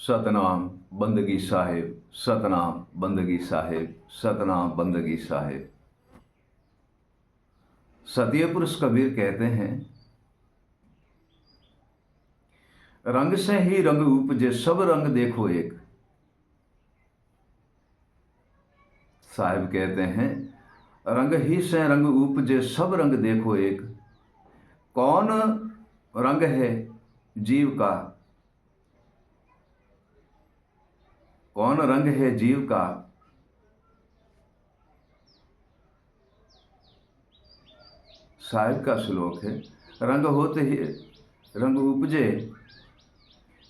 सतनाम बंदगी साहिब, सतनाम बंदगी साहिब, सतनाम बंदगी साहिब। सतीय पुरुष कबीर कहते हैं, रंग से ही रंग उपजे सब रंग देखो एक। साहिब कहते हैं, रंग ही से रंग उपजे सब रंग देखो एक। कौन रंग है जीव का, कौन रंग है जीव का, साहिब का श्लोक है। रंग होते ही रंग उपजे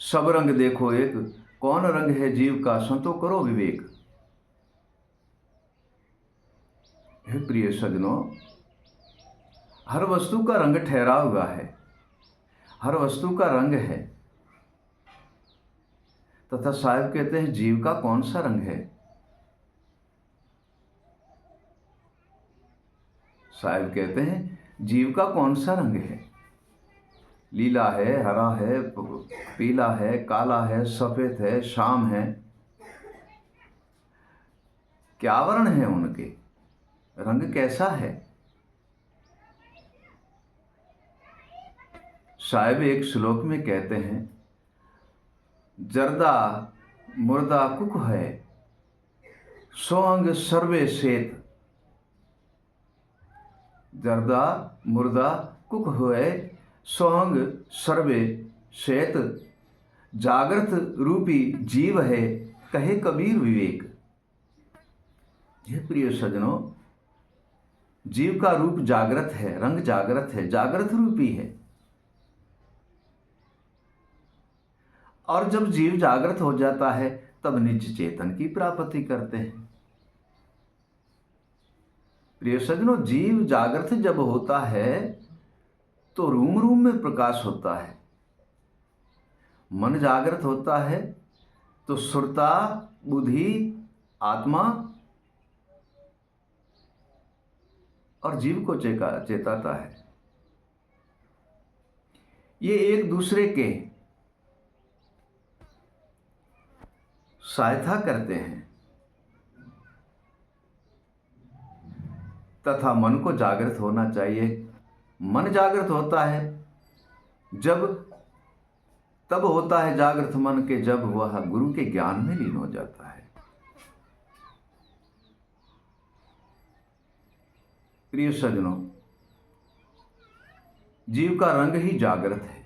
सब रंग देखो एक। कौन रंग है जीव का, संतो करो विवेक। हे प्रिय सज्जनों, हर वस्तु का रंग ठहरा हुआ है, हर वस्तु का रंग है, तथा साहिब कहते हैं जीव का कौन सा रंग है। साहिब कहते हैं जीव का कौन सा रंग है। लीला है, हरा है, पीला है, काला है, सफेद है, शाम है। क्या वर्ण है उनके, रंग कैसा है। साहिब एक श्लोक में कहते हैं, जर्दा मुर्दा कुक है सो अंग सर्वे श्वेत। जर्दा मुर्दा कुक हुए सो अंग सर्वे श्वेत। जागृत रूपी जीव है कहे कबीर विवेक। ये प्रिय सज्जनों, जीव का रूप जागृत है, रंग जागृत है, जागृत रूपी है। और जब जीव जागृत हो जाता है तब निज चेतन की प्राप्ति करते हैं। प्रिय सज्जनों, जीव जागृत जब होता है तो रूम रूम में प्रकाश होता है। मन जागृत होता है तो सुरता, बुद्धि, आत्मा और जीव को चेताता है। ये एक दूसरे के सहायता करते हैं तथा मन को जागृत होना चाहिए। मन जागृत होता है तब होता है जागृत मन के जब वह गुरु के ज्ञान में लीन हो जाता है। प्रिय सज्जनों, जीव का रंग ही जागृत है।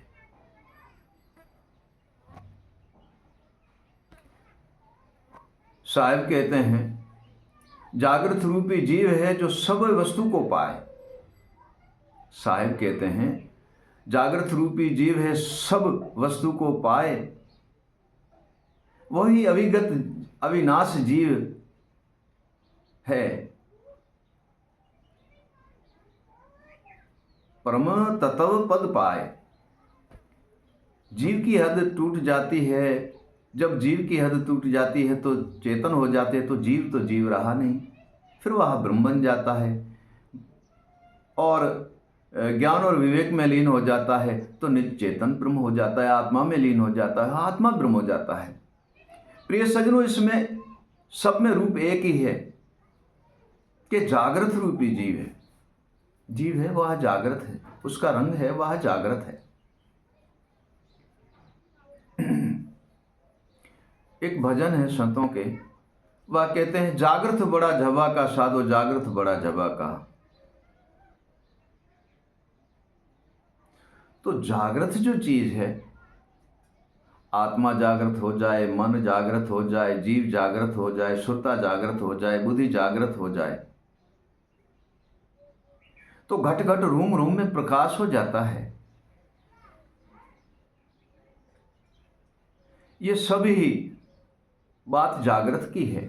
साहिब कहते हैं, जागृत रूपी जीव है जो सब वस्तु को पाए। साहिब कहते हैं, जागृत रूपी जीव है सब वस्तु को पाए। वही अविगत अविनाश जीव है, परम तत्व पद पाए। जीव की हद टूट जाती है। जब जीव की हद टूट जाती है तो चेतन हो जाते हैं, तो जीव रहा नहीं, फिर वह ब्रह्म बन जाता है और ज्ञान और विवेक में लीन हो जाता है तो निज चेतन ब्रह्म हो जाता है, आत्मा में लीन हो जाता है, आत्मा ब्रह्म हो जाता है। प्रिय सज्जनों, इसमें सब में रूप एक ही है कि जागृत रूपी जीव है। जीव है वह जागृत है, उसका रंग है वह जागृत है। एक भजन है संतों के, वह कहते हैं, जागृत बड़ा झबा का साधो, जागृत बड़ा झबा का। तो जागृत जो चीज है, आत्मा जागृत हो जाए, मन जागृत हो जाए, जीव जागृत हो जाए, सुरता जागृत हो जाए, बुद्धि जागृत हो जाए, तो घट घट रूम रूम में प्रकाश हो जाता है। ये सभी बात जागृत की है।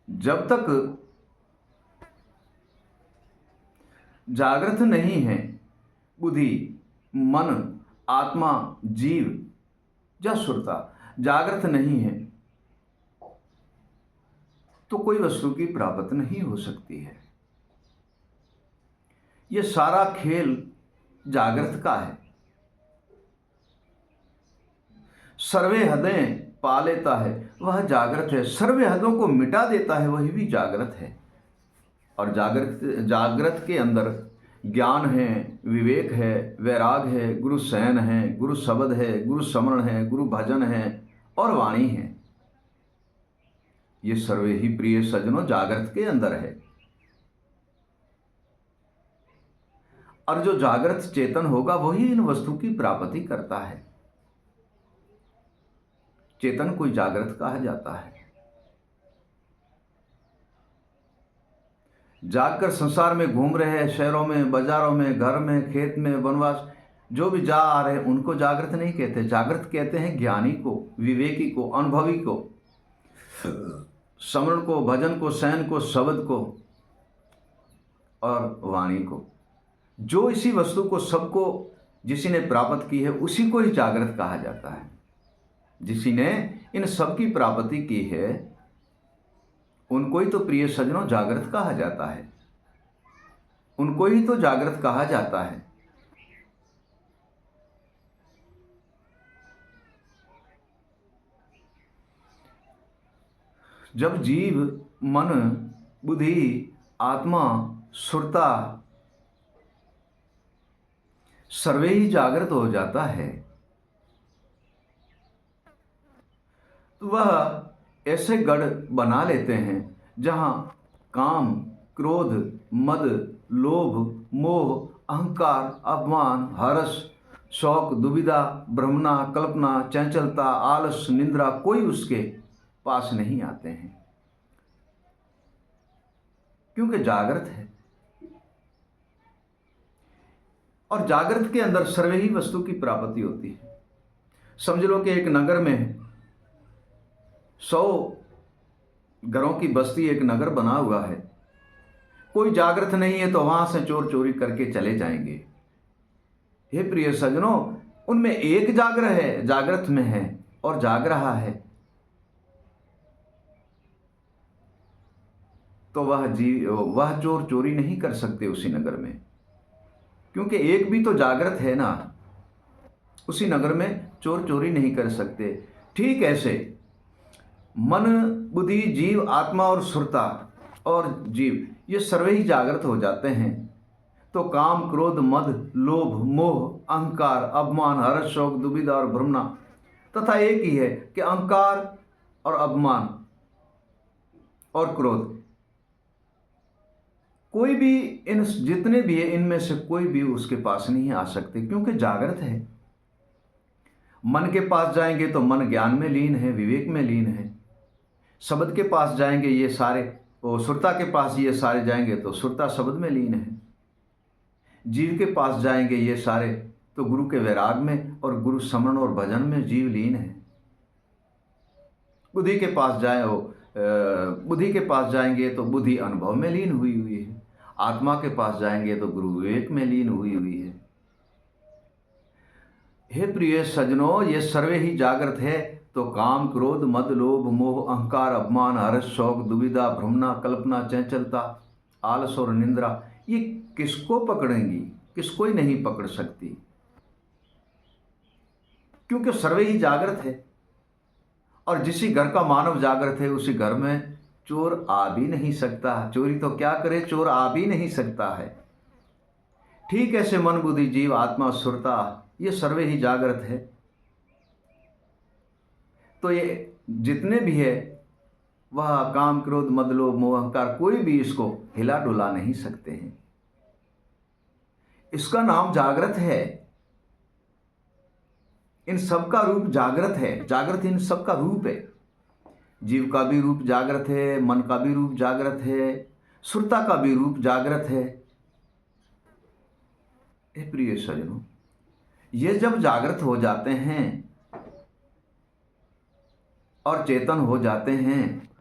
जब तक जागृत नहीं है बुद्धि, मन, आत्मा, जीव या सुरता जागृत नहीं है तो कोई वस्तु की प्राप्ति नहीं हो सकती है। ये सारा खेल जागृत का है। सर्वे हदें पा लेता है वह जागृत है। सर्वे हदों को मिटा देता है वही भी जागृत है। और जागृत के अंदर ज्ञान है, विवेक है, वैराग है, गुरु शयन है, गुरु शब्द है, गुरु स्मरण है, गुरु भजन है और वाणी है। ये सर्वे ही प्रिय सज्जनों जागृत के अंदर है। और जो जागृत चेतन होगा वही इन वस्तु की प्राप्ति करता है। चेतन कोई जागृत कहा जाता है। जागकर संसार में घूम रहे हैं, शहरों में, बाजारों में, घर में, खेत में, वनवास जो भी जा आ रहे हैं उनको जागृत नहीं कहते। जागृत कहते हैं ज्ञानी को, विवेकी को, अनुभवी को, स्मरण को, भजन को, शयन को, शब्द को और वाणी को। जो इसी वस्तु को सबको जिसी ने प्राप्त की है उसी को ही जागृत कहा जाता है। जिसी ने इन सब की प्राप्ति की है उनको ही तो प्रिय सज्जनों जागृत कहा जाता है। उनको ही तो जागृत कहा जाता है। जब जीव मन, बुद्धि, आत्मा, सुरता सर्वे ही जागृत हो जाता है तो वह ऐसे गढ़ बना लेते हैं जहां काम, क्रोध, मद, लोभ, मोह, अहंकार, अभिमान, हर्ष, शौक, दुविधा, भ्रमना, कल्पना, चंचलता, आलस, निंद्रा कोई उसके पास नहीं आते हैं, क्योंकि जागृत है। और जागृत के अंदर सर्वे ही वस्तु की प्राप्ति होती है। समझ लो कि एक नगर में 100 घरों की बस्ती, एक नगर बना हुआ है। कोई जागृत नहीं है तो वहां से चोर चोरी करके चले जाएंगे। हे प्रिय सज्जनों, उनमें एक जागृत में है और जाग रहा है तो वह चोर चोरी नहीं कर सकते उसी नगर में, क्योंकि एक भी तो जागृत है ना। उसी नगर में चोर चोरी नहीं कर सकते। ठीक ऐसे मन, बुद्धि, जीव, आत्मा और सुरता और जीव ये सर्वे ही जागृत हो जाते हैं तो काम, क्रोध, मद, लोभ, मोह, अहंकार, अभिमान, हर्ष, शौक, दुविधा और भ्रमना तथा एक ही है कि अहंकार और अभिमान और क्रोध कोई भी, इन जितने भी है इनमें से कोई भी उसके पास नहीं आ सकते, क्योंकि जागृत है। मन के पास जाएंगे तो मन ज्ञान में लीन है, विवेक में लीन है। शब्द के पास जाएंगे ये सारे, और सुरता के पास ये सारे जाएंगे तो सुरता शब्द में लीन है। जीव के पास जाएंगे ये सारे तो गुरु के वैराग में और गुरु स्मरण और भजन में जीव लीन है। बुद्धि के पास बुद्धि के पास जाएंगे तो बुद्धि अनुभव में लीन हुई है। आत्मा के पास जाएंगे तो गुरु विवेक में लीन हुई है। हे प्रिय सज्जनों, ये सर्वे ही जागृत है तो काम, क्रोध, मद, लोभ, मोह, अहंकार, अभिमान, हर्ष, शौक, दुविधा, भ्रमना, कल्पना, चंचलता, आलस और निंद्रा ये किसको पकड़ेंगी? किसको ही नहीं पकड़ सकती, क्योंकि सर्वे ही जागृत है। और जिसी घर का मानव जागृत है उसी घर में चोर आ भी नहीं सकता। चोरी तो क्या करे, चोर आ भी नहीं सकता है। ठीक ऐसे मन, बुद्धि, जीव, आत्मा, सुरता ये सर्वे ही जागृत है तो ये जितने भी है वह काम, क्रोध, मद, लोभ, मोह, अहंकार कोई भी इसको हिला डुला नहीं सकते हैं। इसका नाम जागृत है। इन सब का रूप जागृत है। जागृत इन सब का रूप है। जीव का भी रूप जागृत है, मन का भी रूप जागृत है, सुरता का भी रूप जागृत है। हे प्रिय सज्जनों, ये जब जागृत हो जाते हैं और चेतन हो जाते हैं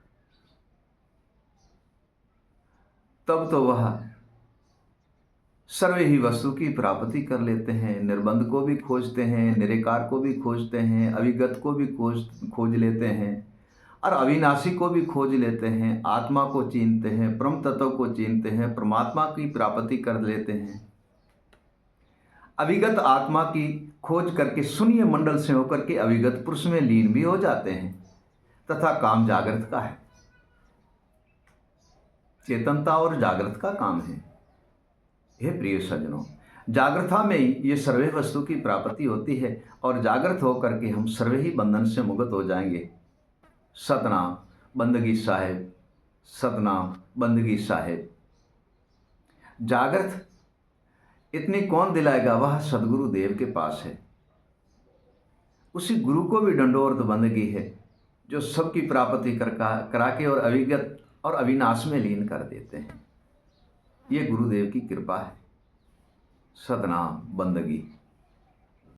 तब तो वह सर्वे ही वस्तु की प्राप्ति कर लेते हैं। निर्बंध को भी खोजते हैं, निराकार को भी खोजते हैं, अविगत को भी खोज लेते हैं और अविनाशी को भी खोज लेते हैं। आत्मा को चीनते हैं, परम तत्व को चीनते हैं, परमात्मा की प्राप्ति कर लेते हैं। अविगत आत्मा की खोज करके शून्य मंडल से होकर के अविगत पुरुष में लीन भी हो जाते हैं, तथा काम जागृत का है। चेतनता और जागृत का काम है। हे प्रिय सज्जनों, जागृता में ही ये सर्वे वस्तु की प्राप्ति होती है और जागृत होकर के हम सर्वे ही बंधन से मुक्त हो जाएंगे। सतनाम बंदगी साहेब, सतनाम बंदगी साहेब। जागृत इतनी कौन दिलाएगा? वह सदगुरु देव के पास है। उसी गुरु को भी दंडोत बंदगी है जो सबकी प्राप्ति करा के और अविगत और अविनाश में लीन कर देते हैं। ये गुरुदेव की कृपा है। सतनाम बंदगी।